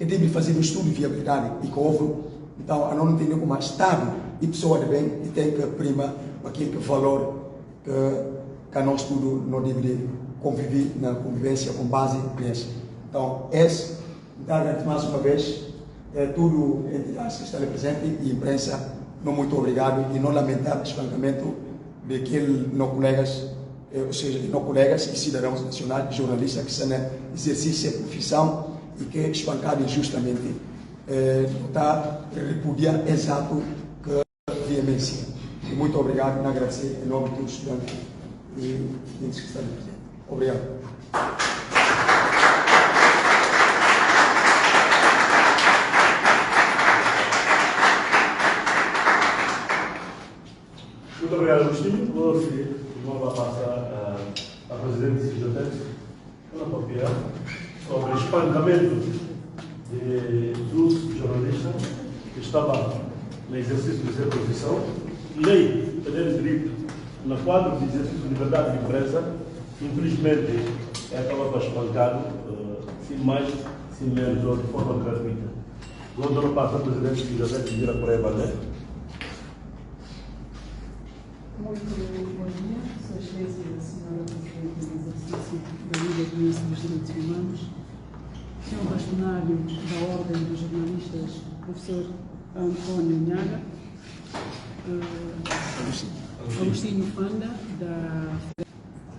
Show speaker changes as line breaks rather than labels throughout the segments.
que deve fazer um estudo de viabilidade e que houve. Então, não entendeu como Estado e pessoa de bem e tem que prima aquele valor que nós tudo não deve conviver na convivência com base em crença. Então, mais uma vez, tudo entidades que estão ali presentes e imprensa, não muito obrigado e não lamentar o espancamento daqueles não colegas, ou seja, de não colegas e cidadãos nacionais, jornalistas que estão no exercício de profissão e que espancado injustamente. Está repudiar exato que veemência. E muito obrigado e agradecer em nome de todos os estudantes e que estão ali presentes. Obrigado.
Muito obrigado, Agostinho. Vou passar à presidente do CIJOTEX, Ana Papia, sobre o espancamento do jornalista que estava no exercício de sua profissão, lei que deve direito no quadro de exercício de liberdade de imprensa, infelizmente acaba espancado, sem mais, sem menos, ou de forma gratuita. Quando eu passo a presidente do CIJOTEX, vira por aí, né?
Muito bom dia, Sua Excelência, Senhora Presidente do Exercício da Liga de Defesa dos Direitos Humanos, Senhor Bastonário da Ordem dos Jornalistas, Professor Antônio Nhaga, Agostinho Fanda,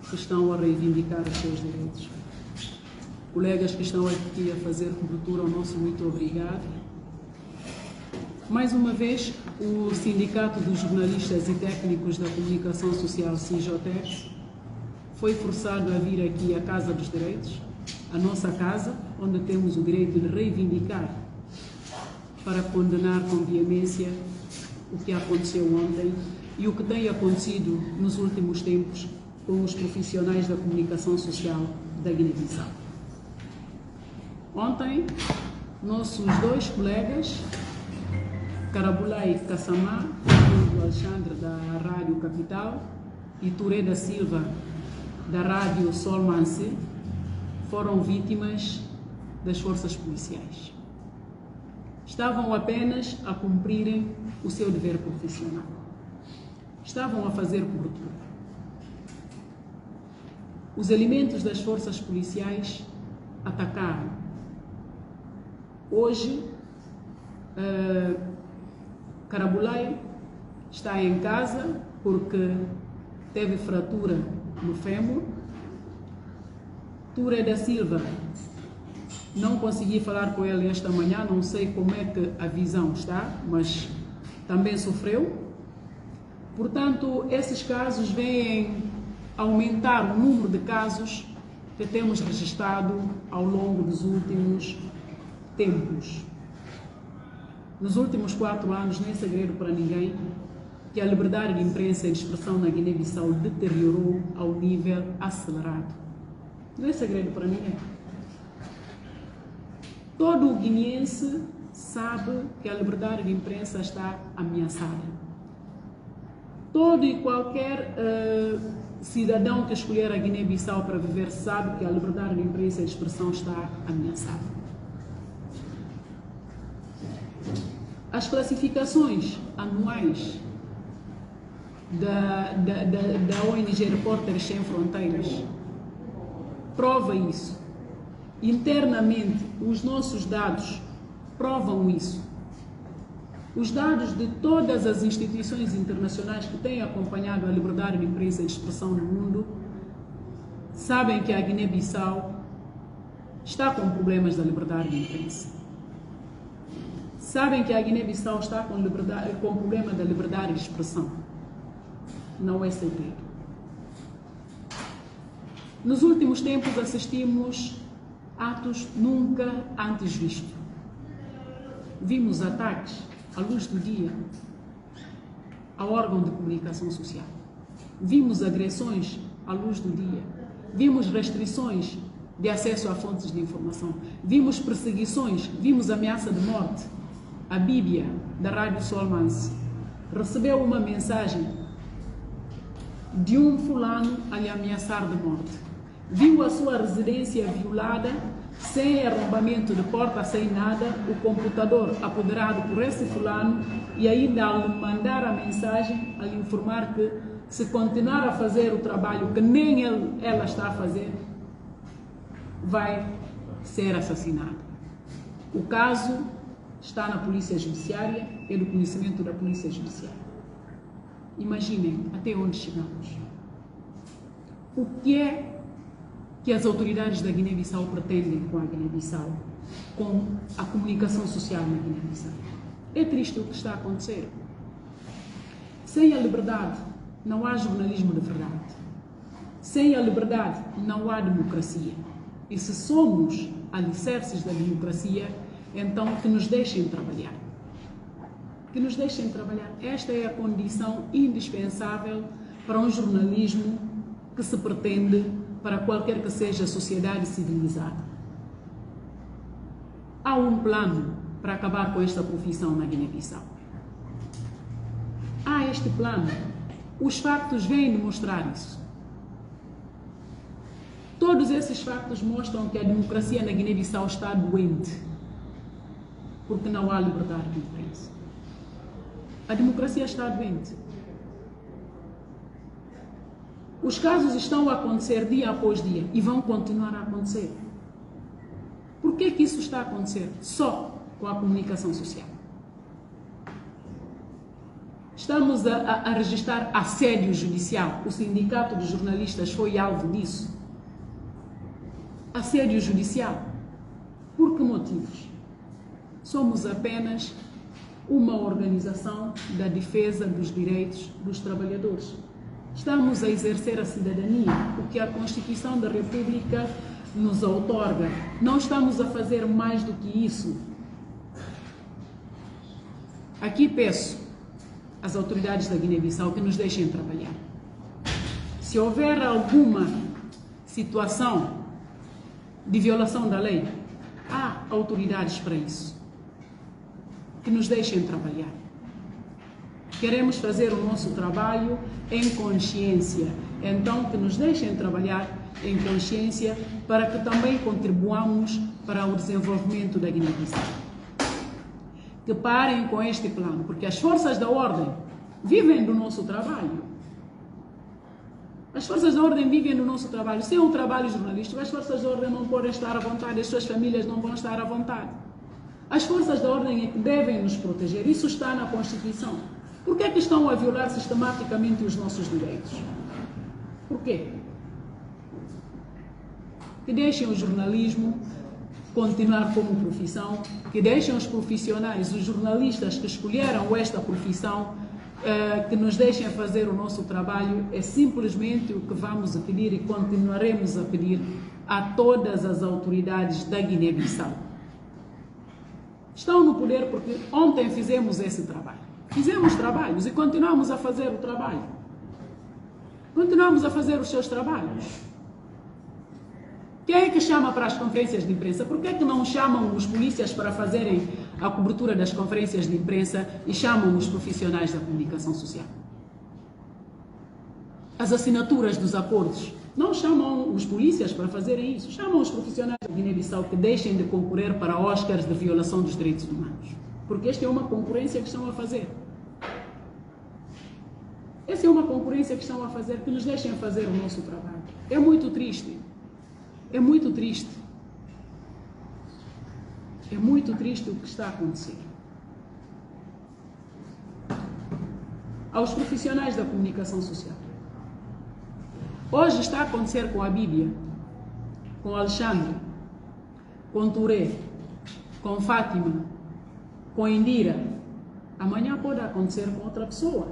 que estão a reivindicar os seus direitos. Colegas que estão aqui a fazer cobertura, o nosso muito obrigado. Mais uma vez, o Sindicato dos Jornalistas e Técnicos da Comunicação Social, CIJOTEX, foi forçado a vir aqui à Casa dos Direitos, a nossa casa, onde temos o direito de reivindicar para condenar com veemência o que aconteceu ontem e o que tem acontecido nos últimos tempos com os profissionais da comunicação social da Guiné-Bissau. Ontem, nossos dois colegas, Carabulai Kassamá, do Alexandre, da Rádio Capital, e Touré da Silva, da Rádio Solmanse, foram vítimas das forças policiais. Estavam apenas a cumprirem o seu dever profissional. Estavam a fazer cobertura. Os elementos das forças policiais atacaram. Hoje, Carabulai está em casa porque teve fratura no fêmur. Touré da Silva, não consegui falar com ele esta manhã, não sei como é que a visão está, mas também sofreu. Portanto, esses casos vêm aumentar o número de casos que temos registrado ao longo dos últimos tempos. Nos últimos 4 anos, nem segredo para ninguém, que a liberdade de imprensa e de expressão na Guiné-Bissau deteriorou ao nível acelerado. Não é segredo para ninguém. Todo o guineense sabe que a liberdade de imprensa está ameaçada. Todo e qualquer cidadão que escolher a Guiné-Bissau para viver sabe que a liberdade de imprensa e de expressão está ameaçada. As classificações anuais da ONG Repórteres Sem Fronteiras prova isso. Internamente, os nossos dados provam isso. Os dados de todas as instituições internacionais que têm acompanhado a liberdade de imprensa e de expressão no mundo sabem que a Guiné-Bissau está com problemas da liberdade de imprensa. Sabem que a Guiné-Bissau está com problema da liberdade de expressão. Não é segredo. Nos últimos tempos assistimos atos nunca antes vistos. Vimos ataques à luz do dia ao órgão de comunicação social. Vimos agressões à luz do dia. Vimos restrições de acesso a fontes de informação. Vimos perseguições, vimos ameaça de morte. A Bíblia, da Rádio Solmanse, recebeu uma mensagem de um fulano a lhe ameaçar de morte. Viu a sua residência violada sem arrombamento de porta, sem nada, o computador apoderado por esse fulano, e ainda ao lhe mandar a mensagem, a lhe informar que se continuar a fazer o trabalho que nem ela está a fazer, vai ser assassinado. O caso está na Polícia Judiciária, é do conhecimento da Polícia Judiciária. Imaginem até onde chegamos. O que é que as autoridades da Guiné-Bissau pretendem com a Guiné-Bissau, com a comunicação social na Guiné-Bissau? É triste o que está a acontecer. Sem a liberdade, não há jornalismo de verdade. Sem a liberdade, não há democracia. E se somos alicerces da democracia, então que nos deixem trabalhar. Que nos deixem trabalhar. Esta é a condição indispensável para um jornalismo que se pretende para qualquer que seja a sociedade civilizada. Há um plano para acabar com esta profissão na Guiné-Bissau. Há este plano. Os factos vêm demonstrar isso. Todos esses factos mostram que a democracia na Guiné-Bissau está doente, porque não há liberdade de imprensa. A democracia está doente. Os casos estão a acontecer dia após dia e vão continuar a acontecer. Por que que isso está a acontecer? Só com a comunicação social. Estamos a registrar assédio judicial. O Sindicato dos Jornalistas foi alvo disso. Assédio judicial. Por que motivos? Somos apenas uma organização da defesa dos direitos dos trabalhadores. Estamos a exercer a cidadania, o que a Constituição da República nos outorga. Não estamos a fazer mais do que isso. Aqui peço às autoridades da Guiné-Bissau que nos deixem trabalhar. Se houver alguma situação de violação da lei, há autoridades para isso. Que nos deixem trabalhar. Queremos fazer o nosso trabalho em consciência. Então, que nos deixem trabalhar em consciência para que também contribuamos para o desenvolvimento da Guiné-Bissau. Que parem com este plano, porque as forças da ordem vivem do nosso trabalho. As forças da ordem vivem do nosso trabalho. Se é um trabalho jornalístico, as forças da ordem não podem estar à vontade, as suas famílias não vão estar à vontade. As forças da ordem é que devem nos proteger. Isso está na Constituição. Por que é que estão a violar sistematicamente os nossos direitos? Por quê? Que deixem o jornalismo continuar como profissão, que deixem os profissionais, os jornalistas que escolheram esta profissão, que nos deixem fazer o nosso trabalho. É simplesmente o que vamos a pedir e continuaremos a pedir a todas as autoridades da Guiné-Bissau. Estão no poder porque ontem fizemos esse trabalho. Fizemos trabalhos e continuamos a fazer o trabalho. Continuamos a fazer os seus trabalhos. Quem é que chama para as conferências de imprensa? Por que é que não chamam os polícias para fazerem a cobertura das conferências de imprensa e chamam os profissionais da comunicação social? As assinaturas dos acordos. Não chamam os polícias para fazerem isso. Chamam os profissionais da Guiné-Bissau que deixem de concorrer para Oscars de violação dos direitos humanos. Porque esta é uma concorrência que estão a fazer. Essa é uma concorrência que estão a fazer, que nos deixem fazer o nosso trabalho. É muito triste. É muito triste. É muito triste o que está a acontecer. Aos profissionais da comunicação social. Hoje está a acontecer com a Bíblia, com Alexandre, com Touré, com Fátima, com Indira. Amanhã pode acontecer com outra pessoa.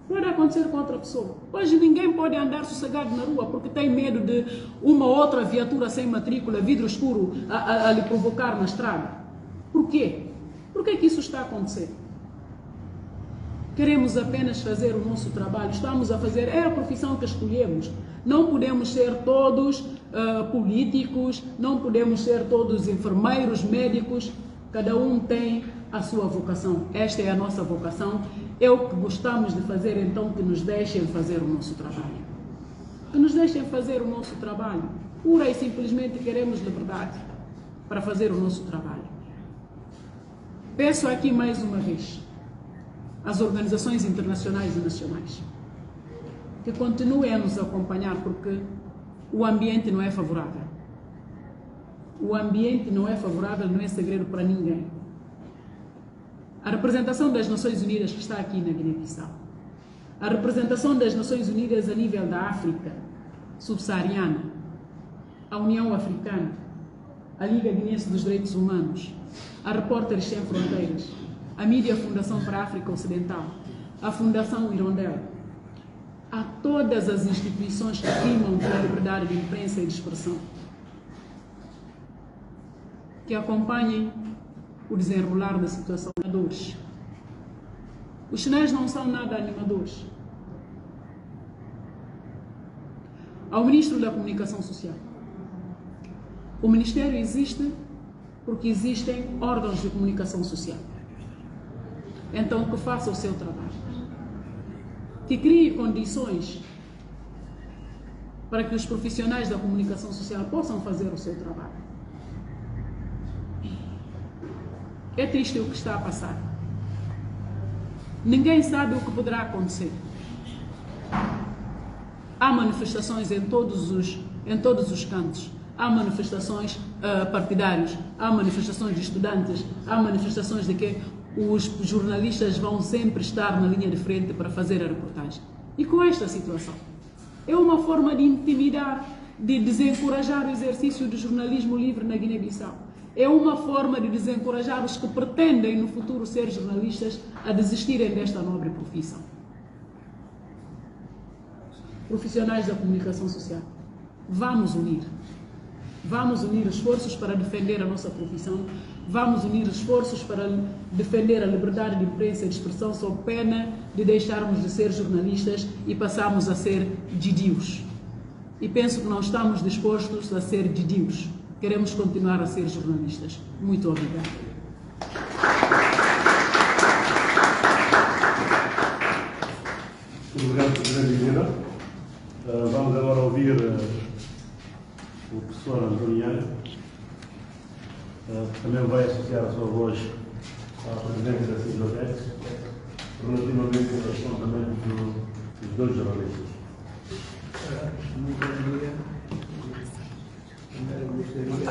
Pode acontecer com outra pessoa. Hoje ninguém pode andar sossegado na rua porque tem medo de uma outra viatura sem matrícula, vidro escuro, a lhe provocar na estrada. Por quê? Por que isso está a acontecer? Queremos apenas fazer o nosso trabalho. Estamos a fazer, é a profissão que escolhemos. Não podemos ser todos políticos, não podemos ser todos enfermeiros, médicos. Cada um tem a sua vocação. Esta é a nossa vocação. É o que gostamos de fazer, então que nos deixem fazer o nosso trabalho. Que nos deixem fazer o nosso trabalho. Pura e simplesmente queremos liberdade para fazer o nosso trabalho. Peço aqui mais uma vez às organizações internacionais e nacionais que continuem a nos acompanhar, porque o ambiente não é favorável. O ambiente não é favorável, não é segredo para ninguém. A representação das Nações Unidas que está aqui na Guiné-Bissau, a representação das Nações Unidas a nível da África subsaariana, a União Africana, a Liga Guinense dos Direitos Humanos, a Repórteres Sem Fronteiras, a Mídia Fundação para a África Ocidental, a Fundação Irondel, a todas as instituições que primam pela liberdade de imprensa e de expressão, que acompanhem o desenrolar da situação. Os sinais não são nada animadores. Ao Ministro da Comunicação Social, o Ministério existe porque existem órgãos de comunicação social. Então, que faça o seu trabalho. Que crie condições para que os profissionais da comunicação social possam fazer o seu trabalho. É triste o que está a passar. Ninguém sabe o que poderá acontecer. Há manifestações em todos os cantos. Há manifestações partidárias, há manifestações de estudantes, há manifestações de que os jornalistas vão sempre estar na linha de frente para fazer a reportagem. E com esta situação, é uma forma de intimidar, de desencorajar o exercício do jornalismo livre na Guiné-Bissau. É uma forma de desencorajar os que pretendem no futuro ser jornalistas a desistirem desta nobre profissão. Profissionais da comunicação social, vamos unir. Vamos unir esforços para defender a nossa profissão, vamos unir esforços para defender a liberdade de imprensa e de expressão, sob pena de deixarmos de ser jornalistas e passarmos a ser didios. E penso que não estamos dispostos a ser didios. Queremos continuar a ser jornalistas. Muito obrigada.
Obrigado, Presidente Vieira. Vamos agora ouvir o professor Antoniano, também vai associar a sua voz à Presidente da CISOTEX, relativamente ao afrontamento dos dois jornalistas.
Muito bom dia. Primeiro gostaria de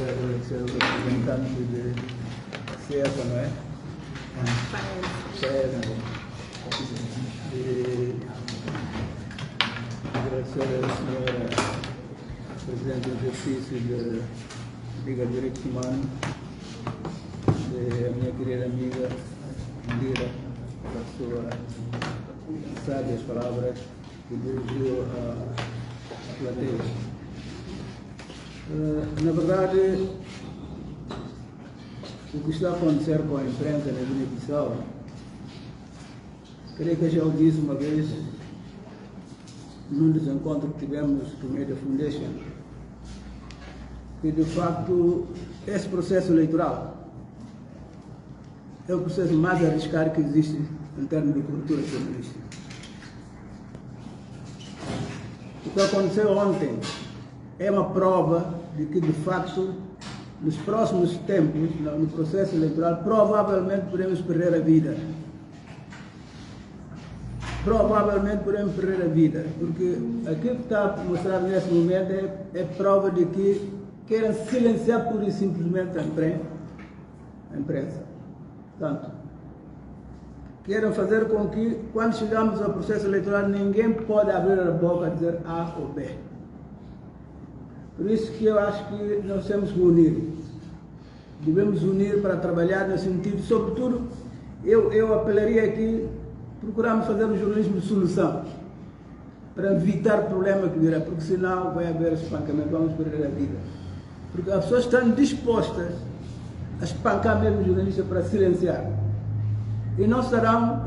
agradecer ao representante de CEPA, não é? E agradecer à senhora Presidente do exercício da Liga de Direitos Humanos, a minha querida amiga Indira, pelas suas sábias palavras que dirigiu à plateia. Na verdade, o que está a acontecer com a imprensa na Guiné-Bissau, creio que já o disse uma vez num dos encontros que tivemos com a Media Foundation, que de facto esse processo eleitoral é o processo mais arriscado que existe em termos de cobertura jornalística. O que aconteceu ontem é uma prova de que, de facto, nos próximos tempos, no processo eleitoral, provavelmente podemos perder a vida. Provavelmente podemos perder a vida, porque aquilo que está a mostrar nesse momento é prova de que querem silenciar pura e simplesmente a imprensa. Portanto, querem fazer com que, quando chegamos ao processo eleitoral, ninguém pode abrir a boca e dizer A ou B. Por isso que eu acho que nós temos que unir. Devemos unir para trabalhar nesse sentido. Sobretudo, eu apelaria aqui, procuramos fazer um jornalismo de solução, para evitar o problema que virá, porque senão vai haver espancamento, vamos perder a vida. Porque as pessoas estão dispostas a espancar mesmo o jornalista para silenciar. E não estarão,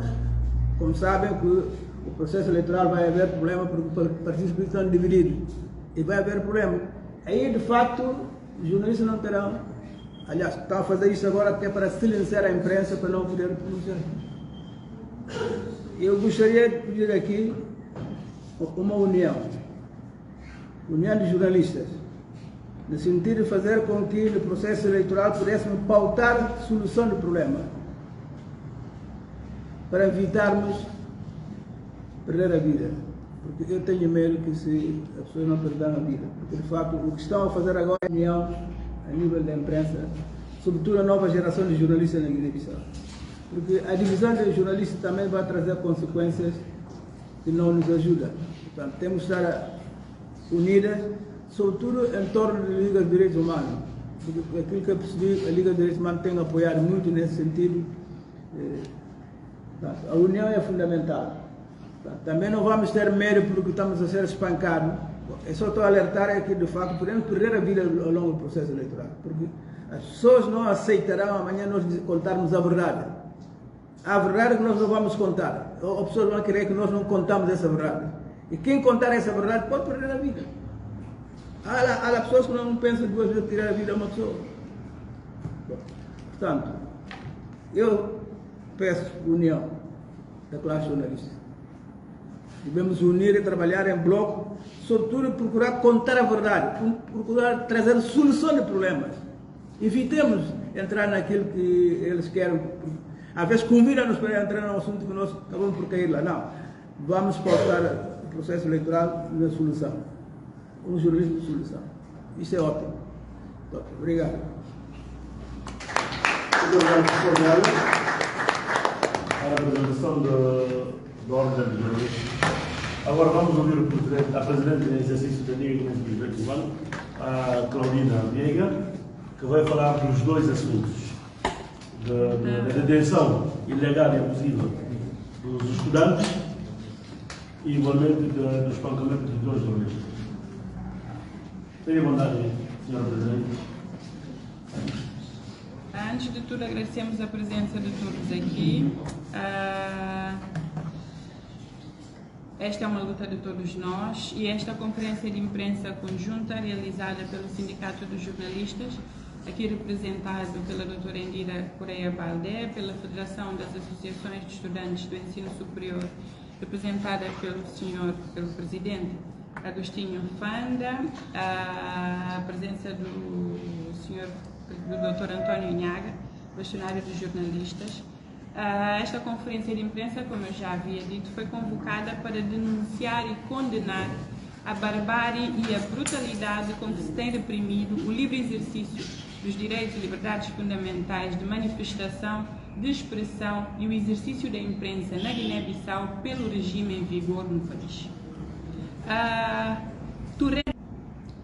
como sabem, que o processo eleitoral vai haver problema, porque os partidos políticos estão divididos. E vai haver problema. Aí, de facto, os jornalistas não terão. Aliás, estão a fazer isso agora até para silenciar a imprensa, para não poder pronunciar. Eu gostaria de pedir aqui uma união. União de Jornalistas, no sentido de fazer com que no processo eleitoral pudéssemos pautar solução do problema, para evitarmos perder a vida. Porque eu tenho medo que se as pessoas não perderam a vida. Porque, de facto, o que estão a fazer agora é união a nível da imprensa, sobretudo a nova geração de jornalistas na Guiné-Bissau. Porque a divisão de jornalistas também vai trazer consequências que não nos ajudam. Portanto, temos que estar unidas, sobretudo em torno da Liga de Direitos Humanos. Porque aquilo que eu percebi, a Liga de Direitos Humanos tem apoiado muito nesse sentido. A união é fundamental. Também não vamos ter medo porque estamos a ser espancados. Eu só estou a alertar é que, de facto, podemos perder a vida ao longo do processo eleitoral. Porque as pessoas não aceitarão amanhã nós contarmos a verdade. A verdade que nós não vamos contar. Ou as pessoas vão querer que nós não contamos essa verdade. E quem contar essa verdade pode perder a vida. Há pessoas que não pensam duas vezes tirar a vida a uma pessoa. Portanto, eu peço união da classe jornalista. Devemos unir e trabalhar em bloco, sobretudo procurar contar a verdade, procurar trazer solução de problemas. Evitemos entrar naquilo que eles querem. Às vezes convidam-nos para entrar num assunto que nós acabamos por cair lá. Não. Vamos pautar o processo eleitoral na solução. Um jornalismo de solução. Isso é ótimo. Obrigado.
Muito obrigado, Sr. a apresentação da ordem de jornalistas. Agora vamos ouvir a Presidente do Exercício da Liga Guinense dos Direitos Humanos, a Claudina Viega, que vai falar dos dois assuntos. Da detenção ilegal e abusiva dos estudantes e igualmente do espancamento de dois jornalistas. Tenha vontade, Sra. Presidente.
Antes de tudo, agradecemos a presença de todos aqui. Esta é uma luta de todos nós e esta conferência de imprensa conjunta realizada pelo Sindicato dos Jornalistas, aqui representado pela doutora Indira Correia Baldé, pela Federação das Associações de Estudantes do Ensino Superior, representada pelo Presidente Agostinho Fanda, a presença do Dr. António Nhaga, bastonário dos jornalistas. Esta conferência de imprensa, como eu já havia dito, foi convocada para denunciar e condenar a barbárie e a brutalidade com que se tem reprimido o livre exercício dos direitos e liberdades fundamentais de manifestação, de expressão e o exercício da imprensa na Guiné-Bissau pelo regime em vigor no país.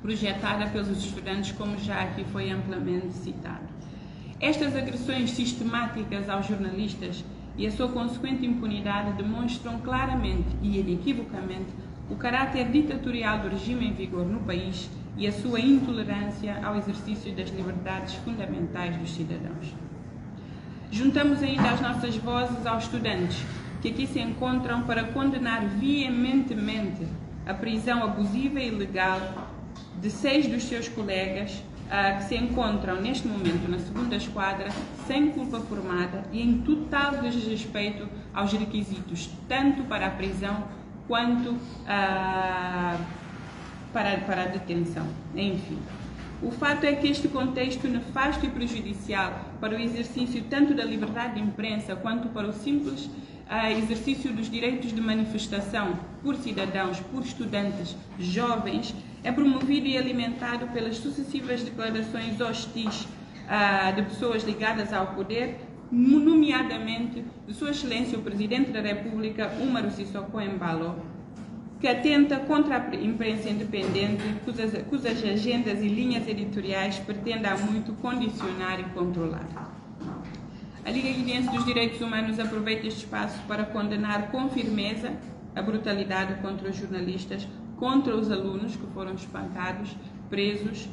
Projetada pelos estudantes, como já aqui foi amplamente citado. Estas agressões sistemáticas aos jornalistas e a sua consequente impunidade demonstram claramente e inequivocamente o caráter ditatorial do regime em vigor no país e a sua intolerância ao exercício das liberdades fundamentais dos cidadãos. Juntamos ainda as nossas vozes aos estudantes que aqui se encontram para condenar veementemente a prisão abusiva e ilegal de 6 dos seus colegas que se encontram neste momento na segunda esquadra sem culpa formada e em total desrespeito aos requisitos, tanto para a prisão quanto para a detenção. Enfim, o fato é que este contexto nefasto e prejudicial para o exercício tanto da liberdade de imprensa quanto para o simples exercício dos direitos de manifestação por cidadãos, por estudantes, jovens, é promovido e alimentado pelas sucessivas declarações hostis de pessoas ligadas ao poder, nomeadamente de Sua Excelência o Presidente da República, Umaru Sissoko Embalo, que atenta contra a imprensa independente, cujas agendas e linhas editoriais pretendem há muito condicionar e controlar. A Liga Guinense dos Direitos Humanos aproveita este espaço para condenar com firmeza a brutalidade contra os jornalistas, contra os alunos que foram espancados, presos,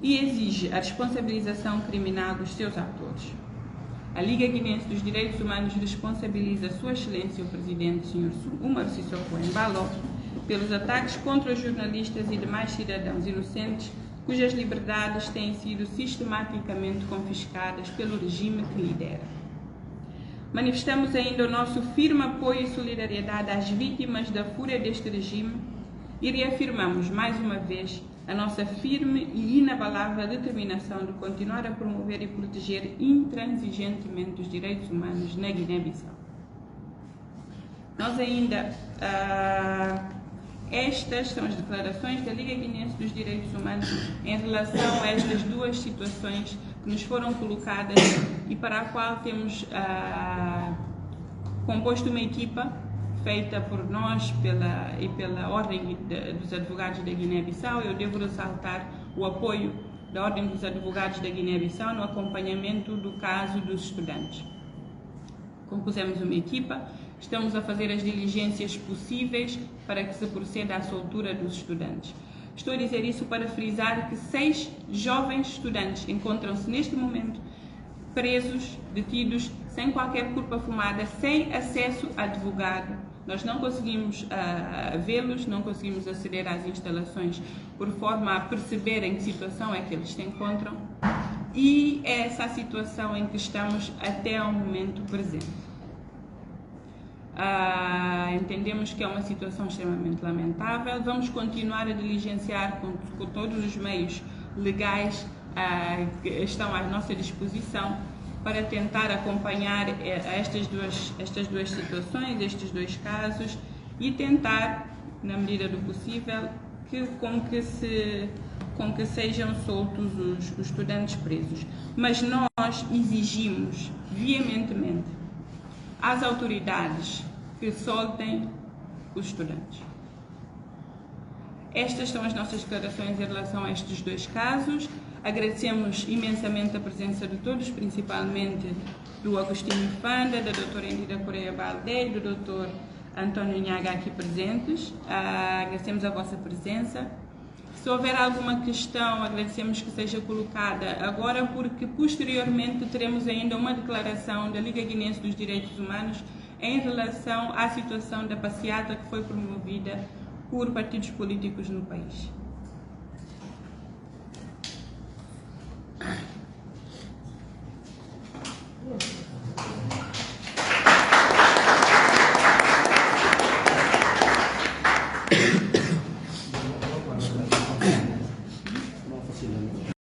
e exige a responsabilização criminal dos seus autores. A Liga Guinense dos Direitos Humanos responsabiliza Sua Excelência o Presidente, Sr. Umaru Sissoko Embalo, pelos ataques contra os jornalistas e demais cidadãos inocentes cujas liberdades têm sido sistematicamente confiscadas pelo regime que lidera. Manifestamos ainda o nosso firme apoio e solidariedade às vítimas da fúria deste regime e reafirmamos mais uma vez a nossa firme e inabalável determinação de continuar a promover e proteger intransigentemente os direitos humanos na Guiné-Bissau. Nós ainda, estas são as declarações da Liga Guinense dos Direitos Humanos em relação a estas duas situações que nos foram colocadas e para a qual temos composto uma equipa feita por nós e pela Ordem dos Advogados da Guiné-Bissau. Eu devo ressaltar o apoio da Ordem dos Advogados da Guiné-Bissau no acompanhamento do caso dos estudantes. Compusemos uma equipa, estamos a fazer as diligências possíveis para que se proceda à soltura dos estudantes. Estou a dizer isso para frisar que 6 jovens estudantes encontram-se neste momento presos, detidos, sem qualquer culpa fumada, sem acesso a advogado. Nós não conseguimos vê-los, não conseguimos aceder às instalações por forma a perceber em que situação é que eles se encontram, e é essa a situação em que estamos até ao momento presente. Entendemos que é uma situação extremamente lamentável. Vamos continuar a diligenciar com todos os meios legais que estão à nossa disposição para tentar acompanhar estas duas situações, estes dois casos, e tentar, na medida do possível, com que sejam soltos os estudantes presos. Mas nós exigimos veementemente às autoridades que soltem os estudantes. Estas são as nossas declarações em relação a estes dois casos. Agradecemos imensamente a presença de todos, principalmente do Agostinho Fanda, da doutora Endida Correia Baldé e do doutor António Nhaga aqui presentes. Agradecemos a vossa presença. Se houver alguma questão, agradecemos que seja colocada agora, porque posteriormente teremos ainda uma declaração da Liga Guinense dos Direitos Humanos em relação à situação da passeata que foi promovida por partidos políticos no país.